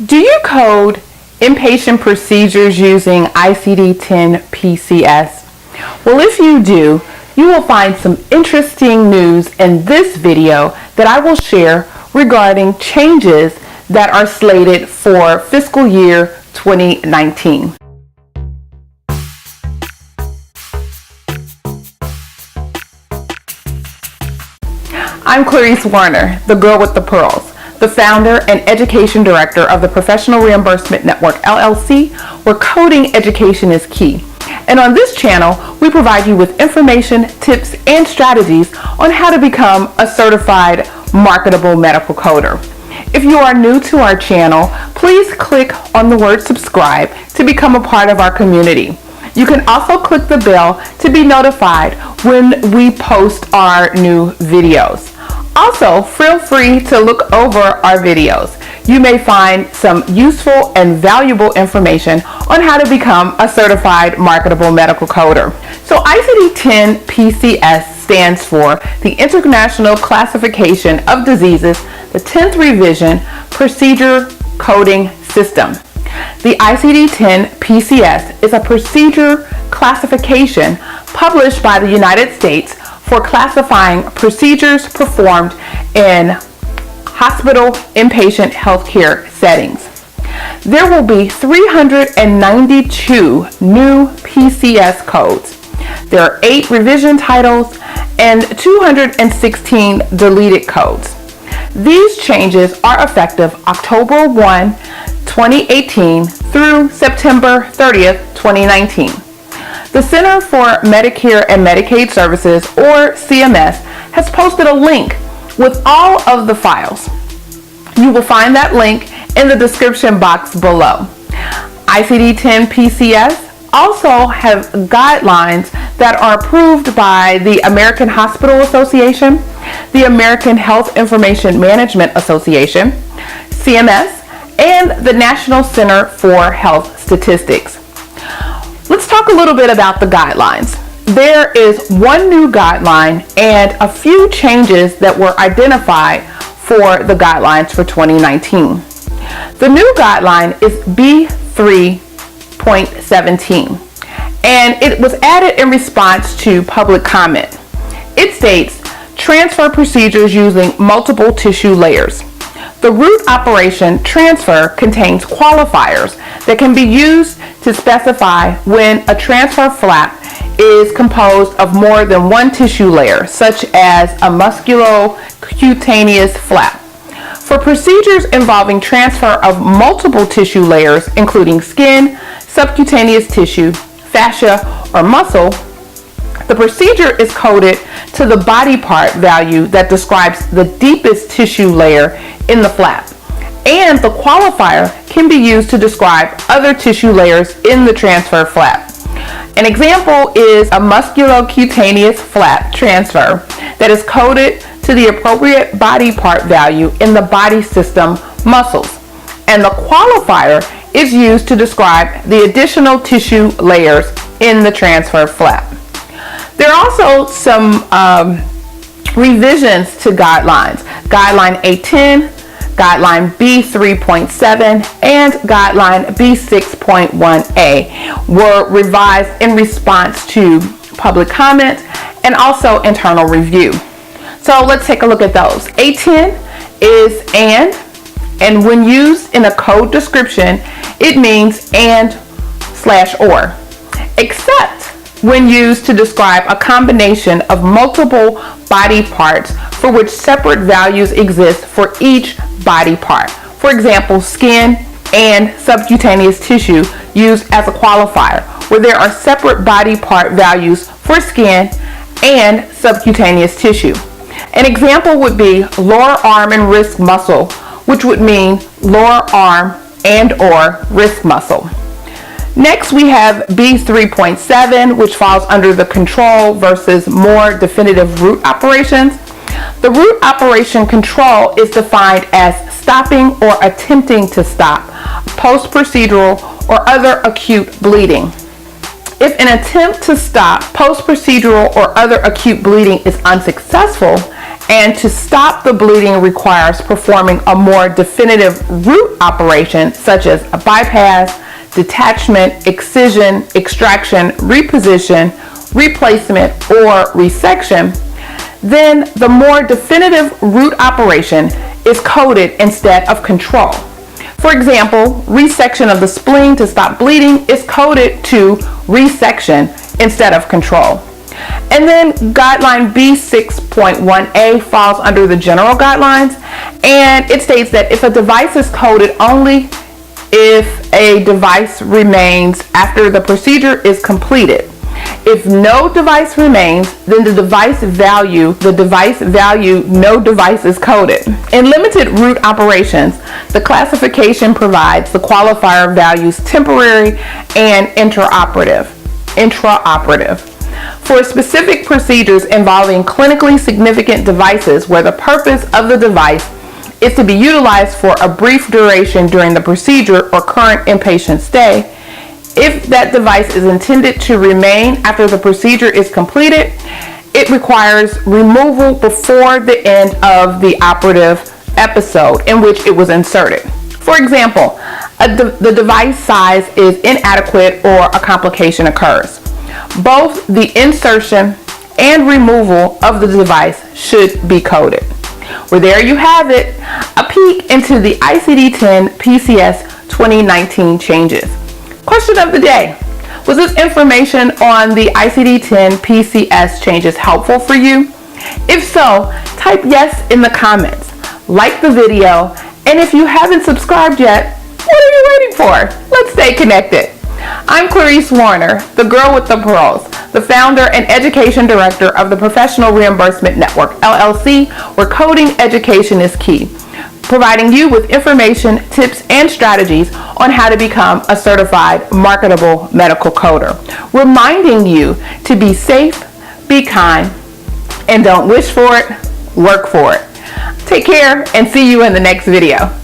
Do you code inpatient procedures using ICD-10 PCS? Well, if you do, you will find some interesting news in this video that I will share regarding changes that are slated for fiscal year 2019. I'm Clarice Warner, the girl with the pearls, the founder and education director of the Professional Reimbursement Network, LLC, where coding education is key. And on this channel, we provide you with information, tips, and strategies on how to become a certified marketable medical coder. If you are new to our channel, please click on the word subscribe to become a part of our community. You can also click the bell to be notified when we post our new videos. Also, feel free to look over our videos. You may find some useful and valuable information on how to become a certified marketable medical coder. So ICD-10 PCS stands for the International Classification of Diseases, the 10th Revision Procedure Coding System. The ICD-10 PCS is a procedure classification published by the United States for classifying procedures performed in hospital inpatient healthcare settings. There will be 392 new PCS codes. There are 8 revision titles and 216 deleted codes. These changes are effective October 1, 2018 through September 30th, 2019. The Center for Medicare and Medicaid Services, or CMS, has posted a link with all of the files. You will find that link in the description box below. ICD-10 PCS also have guidelines that are approved by the American Hospital Association, the American Health Information Management Association, CMS, and the National Center for Health Statistics. Let's talk a little bit about the guidelines. There is one new guideline and a few changes that were identified for the guidelines for 2019. The new guideline is B3.17, and it was added in response to public comment. It states, transfer procedures using multiple tissue layers. The root operation transfer contains qualifiers that can be used to specify when a transfer flap is composed of more than one tissue layer, such as a musculocutaneous flap. For procedures involving transfer of multiple tissue layers, including skin, subcutaneous tissue, fascia, or muscle, the procedure is coded to the body part value that describes the deepest tissue layer in the flap, and the qualifier can be used to describe other tissue layers in the transfer flap. An example is a musculocutaneous flap transfer that is coded to the appropriate body part value in the body system muscles, and the qualifier is used to describe the additional tissue layers in the transfer flap. There are also some revisions to guidelines. Guideline A10, Guideline B3.7, and Guideline B6.1a were revised in response to public comment and also internal review. So let's take a look at those. A10 is and when used in a code description, it means and/or, except when used to describe a combination of multiple body parts for which separate values exist for each body part. For example, skin and subcutaneous tissue used as a qualifier, where there are separate body part values for skin and subcutaneous tissue. An example would be lower arm and wrist muscle, which would mean lower arm and/or wrist muscle. Next, we have B3.7, which falls under the control versus more definitive root operations. The root operation control is defined as stopping or attempting to stop post-procedural or other acute bleeding. If an attempt to stop post-procedural or other acute bleeding is unsuccessful And to stop the bleeding requires performing a more definitive root operation, such as a bypass, detachment, excision, extraction, reposition, replacement, or resection. Then the more definitive root operation is coded instead of control. For example, resection of the spleen to stop bleeding is coded to resection instead of control. And then guideline B6.1A falls under the general guidelines, and it states that if a device is coded only if a device remains after the procedure is completed. If no device remains, then the device value, no device is coded. In limited root operations, the classification provides the qualifier values temporary and intraoperative. For specific procedures involving clinically significant devices where the purpose of the device is to be utilized for a brief duration during the procedure or current inpatient stay, if that device is intended to remain after the procedure is completed, it requires removal before the end of the operative episode in which it was inserted. For example, the device size is inadequate or a complication occurs. Both the insertion and removal of the device should be coded. Well, there you have it, a peek into the ICD-10 PCS 2019 changes. Question of the day: was this information on the ICD-10 PCS changes helpful for you? If so, type yes in the comments, like the video, and if you haven't subscribed yet, what are you waiting for? Let's stay connected. I'm Clarice Warner, the girl with the pearls, the founder and education director of the Professional Reimbursement Network, LLC, where coding education is key, providing you with information, tips, and strategies on how to become a certified marketable medical coder, reminding you to be safe, be kind, and don't wish for it, work for it. Take care and see you in the next video.